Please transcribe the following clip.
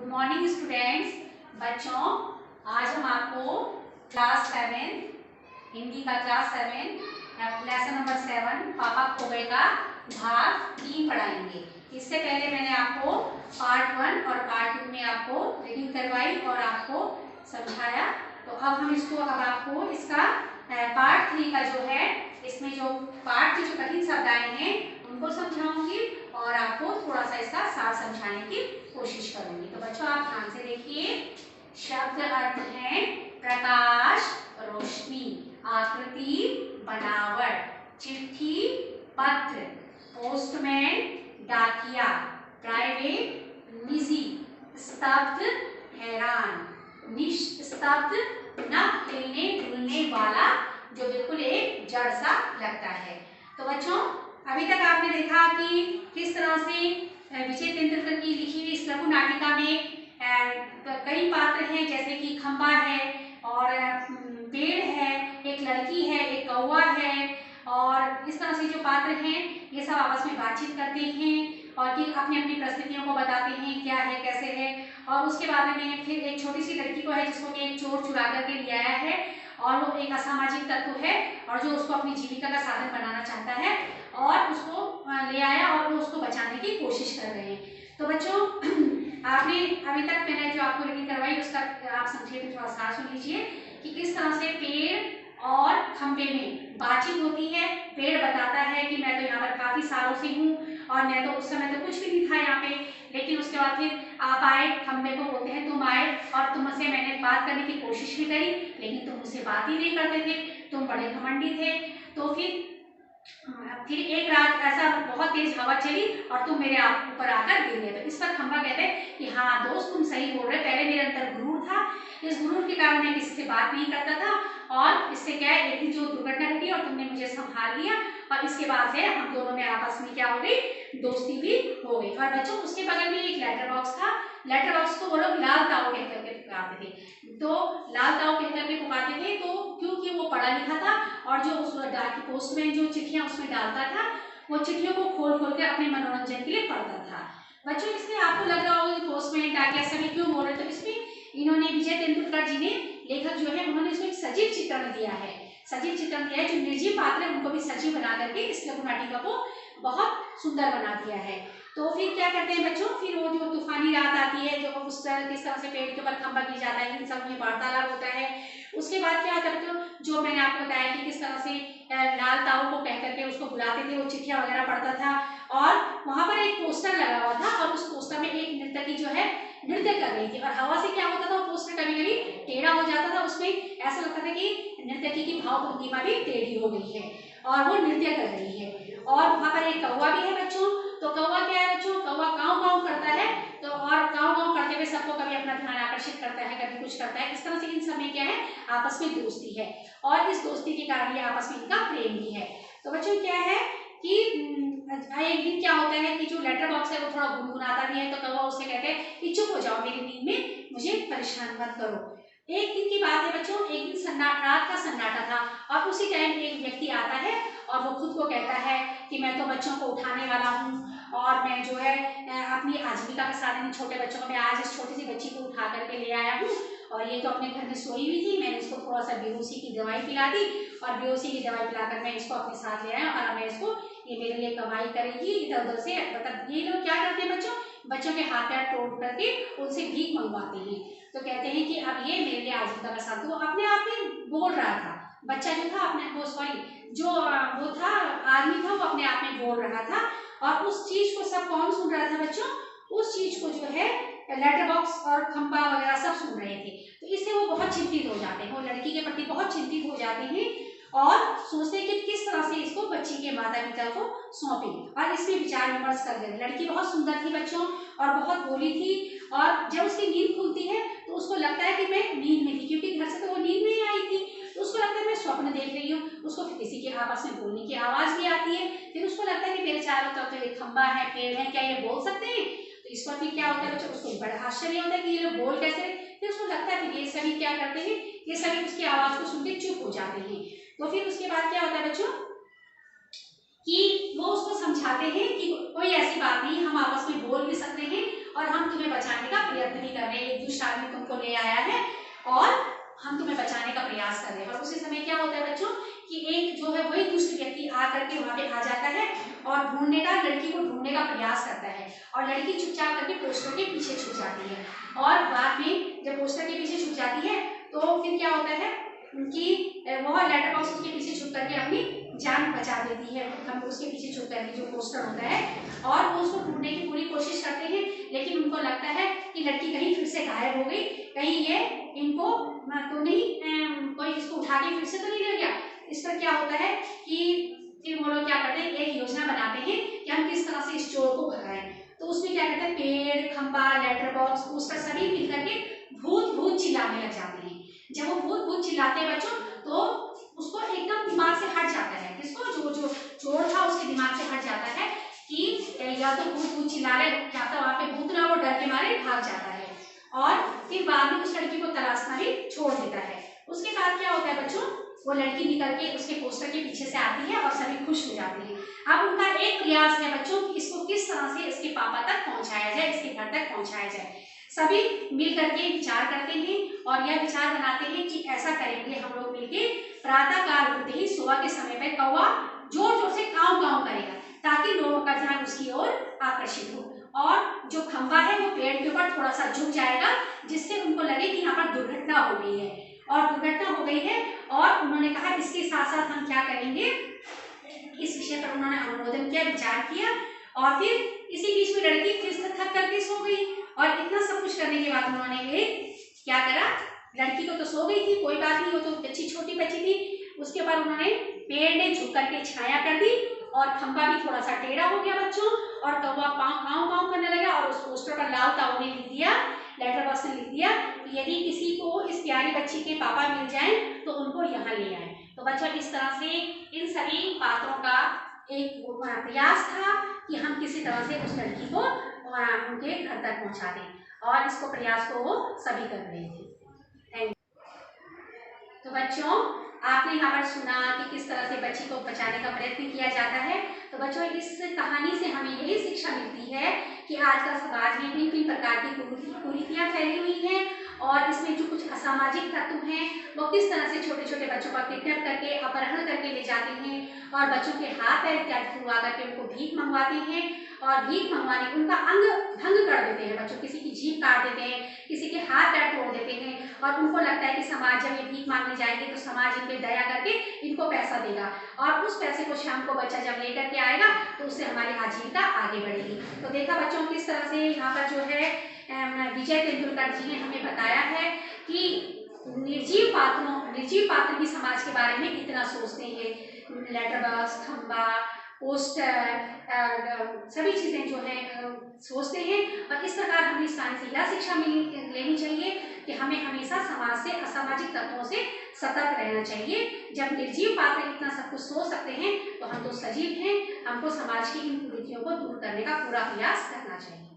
Morning students. बच्चों, आज हम आपको क्लास 7 हिंदी का क्लास 7 लेसन नंबर 7 पापा खो गए का भाग 3 पढ़ाएंगे। इससे पहले मैंने आपको पार्ट 1 और पार्ट 2 में आपको रीडिंग करवाई और आपको समझाया। तो अब आपको इसका पार्ट 3 का जो है, इसमें जो पार्ट के जो कठिन शब्द आए हैं उनको समझाऊंगी और आपको थोड़ा सा इसका सार समझाने की कोशिश करूंगी। तो बच्चों, आप ध्यान से देखिए। शब्द अर्थ है प्रकाश, रोशनी, आकृति, बनावट, चिट्ठी, पत्र, पोस्टमैन, डाकिया, प्राइवेट, निजी, स्तब्ध, हैरान, निस्तब्ध, न हिलने डुलने वाला, जो बिल्कुल एक जड़ सा लगता है। तो बच्चों, अभी तक आपने देखा कि किस तरह से विजय तेंदुलकर की लिखी हुई इस लघु नाटिका में कई पात्र हैं, जैसे कि खंबा है और पेड़ है, एक लड़की है, एक कौवा है, और इस तरह से जो पात्र हैं ये सब आपस में बातचीत करते हैं और कि अपनी अपनी परिस्थितियों को बताते हैं, क्या है कैसे है। और उसके बाद में फिर एक छोटी सी लड़की को है जिसको कि एक चोर चुरा करके ले आया है और वो एक असामाजिक तत्व है और जो उसको अपनी जीविका का साधन बनाना चाहता है और उसको ले आया और वो उसको बचाने की कोशिश कर रहे हैं। तो बच्चों, आपने अभी तक मैंने जो आपको रीडिंग करवाई उसका आप संक्षेप में थोड़ा सार सुन लीजिए कि किस तरह से पेड़ और खंबे में बातचीत होती है। पेड़ बताता है कि मैं तो यहाँ पर काफी सालों से हूँ और मैं तो उस समय तो कुछ भी नहीं था यहाँ पे, लेकिन उसके बाद फिर आप आए, खंबे को बोलते हैं तुम आए और तुमसे मैंने बात करने की कोशिश भी करी, लेकिन तुम मुझसे बात ही नहीं करते थे, तुम बड़े घमंडी थे। तो फिर एक रात ऐसा बहुत तेज हवा चली और तुम मेरे ऊपर आकर गिर गए। तो इस पर खंबा कहते हैं कि हाँ दोस्त, तुम सही बोल रहे, पहले मेरे अंदर गुरूर था, इस गुरूर के कारण मैं किसी से बात नहीं करता था और इससे क्या है, एक दिन जो दुर्घटना घटी और तुमने मुझे संभाल लिया और इसके बाद है हम दोनों में आपस में क्या हो गई, दोस्ती भी हो गई। और बच्चों, उसके बगल में एक लेटर बॉक्स था। लेटर बॉक्स को वो लोग लाल ताऊ कह करके पुकारते थे। तो लाल ताऊ कह करके पुकारते थे तो क्योंकि वो पढ़ा लिखा था और जो उस डाक पोस्टमैन जो चिट्ठियां उसमें डालता था वो चिट्ठियों को खोल खोल के अपने मनोरंजन के लिए पढ़ता था। बच्चों, इसमें आपको लग रहा होगा कि पोस्टमैन डाकिया सभी क्यों बोल रहे थे। तो इसमें इन्होंने, विजय तेंदुलकर जी ने, लेखक जो है, उन्होंने इसमें एक सजीव चित्रण दिया है। सजीव चित्रण दिया है, जो निर्जीव पात्र है उनको भी सजीव बना करके इस लघु नाटिका को बहुत सुंदर बना दिया है। तो फिर क्या करते हैं बच्चों, फिर वो जो तूफानी रात आती है, जो उस किस तरह से पेड़ के ऊपर खंबा गिर जाता है, इन सब में वार्तालाप होता है। उसके बाद क्या करते हो, जो मैंने आपको बताया कि किस तरह से लाल ताऊ को कह करके उसको बुलाते थे, वो चिट्ठियां वगैरह पढ़ता था और वहां पर एक पोस्टर लगा हुआ था और उस पोस्टर में एक नर्तकी जो है नृत्य कर रही थी और हवा से क्या होता था, वो पोस्टर कभी कभी टेढ़ा हो जाता था, उसमें ऐसा लगता था कि नर्तकी की भाव भंगिमा भी टेढ़ी हो गई है और वो नृत्य कर रही है। और वहां पर एक कौवा भी है बच्चों। तो कौवा क्या है बच्चों, कौवा काव काव करता है, तो और काव काव करते हुए सबको कभी अपना ध्यान आकर्षित करता है, कभी कुछ करता है। इस तरह से इन सब में क्या है, आपस में दोस्ती है और इस दोस्ती के कारण ये आपस में इनका प्रेम भी है। तो बच्चों, क्या है कि एक दिन क्या होता है कि जो लेटर बॉक्स है वो थोड़ा गुनगुनाता भी है, तो कौवा उससे कहते हैं कि चुप हो जाओ, मेरी नींद में मुझे परेशान मत करो। एक दिन की बात है बच्चों, एक दिन रात का सन्नाटा था और उसी टाइम एक व्यक्ति आता है और वो खुद को कहता है कि मैं तो बच्चों को उठाने वाला हूँ और मैं जो है अपनी आजीविका का साधन, छोटे बच्चों को मैं आज इस छोटी सी बच्ची को उठा करके ले आया हूँ और ये तो अपने घर में सोई हुई थी, मैंने इसको थोड़ा सा बेहोशी की दवाई पिला दी और बेहोशी की दवाई पिलाकर मैं इसको अपने साथ ले आया और मैं इसको, ये मेरे लिए कमाई करेगी इधर उधर से। मतलब ये लोग क्या करते हैं बच्चों, बच्चों के हाथ पैर तोड़ करके उनसे भीख मंगवाते हैं। तो कहते हैं कि अब ये मेरे लिए आजीविका का साधन, वो अपने आप में बोल रहा था, बच्चा जो था अपने, वो सॉरी जो वो था आदमी था, वो अपने आप में बोल रहा था और उस चीज को सब कौन सुन रहा था बच्चों, उस चीज को जो है लेटर बॉक्स और खंबा वगैरह सब सुन रहे थे। तो इससे वो बहुत चिंतित हो जाते हैं, वो लड़की के प्रति बहुत चिंतित हो जाते हैं और सोचते हैं कि किस तरह से इसको बच्ची के माता पिता को सौंपें और इसमें विचार विमर्श कर गए। लड़की बहुत सुंदर थी बच्चों और बहुत भोली थी और जब उसकी नींद खुलती है तो उसको लगता है कि मैं नींद में थी, क्योंकि घर से तो वो नींद में ही आई थी, तो उसको लगता है मैं स्वप्न देख रही हूँ। उसको फिर किसी के आपस में बोलने की आवाज भी आती है, फिर उसको लगता है कि मेरे चारों तरफ तो ये खंबा है, पेड़ है, क्या ये बोल सकते हैं। तो इस पर भी क्या होता है बच्चों, उसको बड़ा आश्चर्य होता है कि ये लोग बोल कैसे रहे। फिर उसको लगता है कि ये सभी क्या करते हैं, ये सभी उसकी आवाज को सुन के चुप हो जाते हैं। तो फिर उसके बाद क्या होता है बच्चों कि वो उसको समझाते हैं कि कोई ऐसी बात नहीं, हम आपस में बोल भी सकते हैं और हम तुम्हें बचाने का प्रयत्न भी कर रहे हैं, एक दुष्ट आदमी तुमको ले आया है और हम तुम्हें बचाने का प्रयास कर रहे हैं। और उसी समय क्या होता है बच्चों कि एक जो है वही दुष्ट व्यक्ति आकर के वहां पे आ जाता है और ढूंढने का, लड़की को ढूंढने का प्रयास करता है और लड़की चुपचाप करके पोस्टर के पीछे छुप जाती है। और बाद में जब पोस्टर के पीछे छुप जाती है तो फिर क्या होता है कि वह लेटर बॉक्स उसके पीछे छुप करके अपनी जान बचा देती है, हम उसके पीछे छुप करके जो पोस्टर होता है, और वो उसको ढूंढने की पूरी कोशिश करते हैं। लेकिन उनको लगता है कि लड़की कहीं फिर से गायब हो गई, कहीं ये इनको तो नहीं कोई इसको उठा के फिर से तो नहीं ले गया। इस पर क्या होता है कि फिर वो लोग क्या करते हैं, एक योजना बनाते हैं कि हम किस तरह से इस चोर को भगाएं। तो उसमें क्या करते हैं, पेड़, खंबा, लेटर बॉक्स, पोस्टर सभी मिलकर के भूत भूत चिल्लाने लग जाते हैं। जब वो भूत भूत चिल्लाते हैं बच्चों तो उसको एकदम दिमाग से हट जाता है, किसको, जो चोर था उसके दिमाग से हट जाता है कि या तो भूत भूत चिल्ला रहे, क्या तो वहां पे भूत ना, वो डर के मारे भाग जाता है और फिर बाद में उस लड़की को तलाशना भी छोड़ देता है। उसके बाद क्या होता है बच्चों, वो लड़की निकल के उसके पोस्टर के पीछे से आती है और सभी खुश हो जाते हैं। अब उनका एक प्रयास है बच्चों कि इसको किस तरह से इसके पापा तक पहुंचाया जाए, इसके घर तक पहुंचाया जाए। सभी मिल करके विचार करते हैं और यह विचार बनाते हैं कि ऐसा करेंगे हम लोग मिलके, प्रातः काल होते ही सुबह के समय पर कौवा जोर जोर से काव काव करेगा ताकि लोगों का ध्यान उसकी ओर आकर्षित हो, और जो खंबा है वो पेड़ के ऊपर थोड़ा सा झुक जाएगा जिससे उनको लगे कि यहाँ पर दुर्घटना हो गई है, और दुर्घटना हो गई है। और उन्होंने कहा इसके साथ साथ हम क्या करेंगे, इस विषय पर उन्होंने अनुमोदन किया, विचार किया, और फिर इसी बीच में लड़की फिर से थक करके सो गई। और इतना सब कुछ करने के बाद उन्होंने क्या करा, लड़की को तो सो गई थी, कोई बात नहीं, वो तो अच्छी छोटी बच्ची थी। उसके बाद उन्होंने पेड़ ने झुक करके छाया कर दी और खंबा भी थोड़ा सा टेढ़ा हो गया बच्चों, और कौवा काँव काँव करने लगा। और उस पोस्टर पर लाल ताऊ ने लिख दिया, लेटर बॉक्स में लिख दिया कि यदि किसी को इस प्यारी बच्ची के पापा मिल जाएं तो उनको यहाँ ले आए। तो बच्चों इस तरह से इन सभी पात्रों का एक प्रयास था कि हम किसी तरह से उस लड़की को उनके घर तक पहुँचा दें, और इसको प्रयास को वो सभी कर रहे थे। Thank you. तो बच्चों आपने यहाँ पर सुना कि किस तरह से बच्ची को बचाने का प्रयत्न किया जाता है। तो बच्चों इस कहानी से हमें यही शिक्षा मिलती है कि आजकल समाज में भिन्न भिन्न प्रकार की कुरीतियाँ फैली हुई हैं, और इसमें जो कुछ असामाजिक तत्व हैं वो किस तरह से छोटे छोटे बच्चों का किडनैप करके, अपहरण करके ले जाते हैं और बच्चों के हाथ पैर इत्यादि छुड़वा करके उनको भीख मंगवाते हैं, और भीख मंगवाने उनका अंग भंग कर देते हैं बच्चों, किसी की जीभ काट देते हैं, किसी के हाथ पैर तोड़ देते हैं, और उनको लगता है कि समाज जब ये भीख मांगने जाएंगे तो समाज इन पे दया करके इनको पैसा देगा, और उस पैसे को शाम को बच्चा जब लेकर के आएगा तो उससे हमारी आजीविका आगे बढ़ेगी। तो देखा बच्चों किस तरह से यहाँ पर जो है विजय तेंदुलकर जी ने हमें बताया है कि निर्जीव पात्र भी समाज के बारे में इतना सोचते हैं। लेटर बॉक्स, खंबा, पोस्टर, सभी चीज़ें जो है सोचते हैं, और इस प्रकार हमें इस कहानी से यह शिक्षा लेनी चाहिए कि हमें हमेशा समाज से, असामाजिक तत्वों से सतर्क रहना चाहिए। जब निर्जीव पात्र इतना सब कुछ सोच सकते हैं तो हम तो सजीव हैं, हमको समाज की इन कुरीतियों को दूर करने का पूरा प्रयास करना चाहिए।